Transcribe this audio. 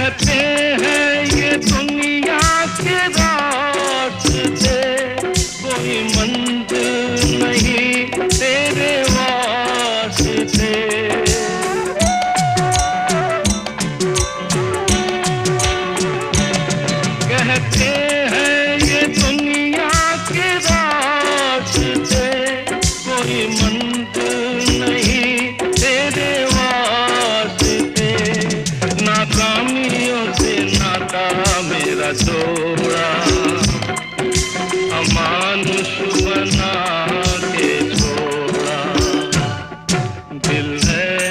कहते हैं ये दुनिया के रास्ते, कोई मंजिल नहीं तेरे वास्ते। कहते हैं ये दुनिया के रास्ते, कोई मंजिल नहीं तेरे वास्ते। नाकामियों से नाता मेरा जोड़ा, अमानुष बना के छोड़ा। दिल है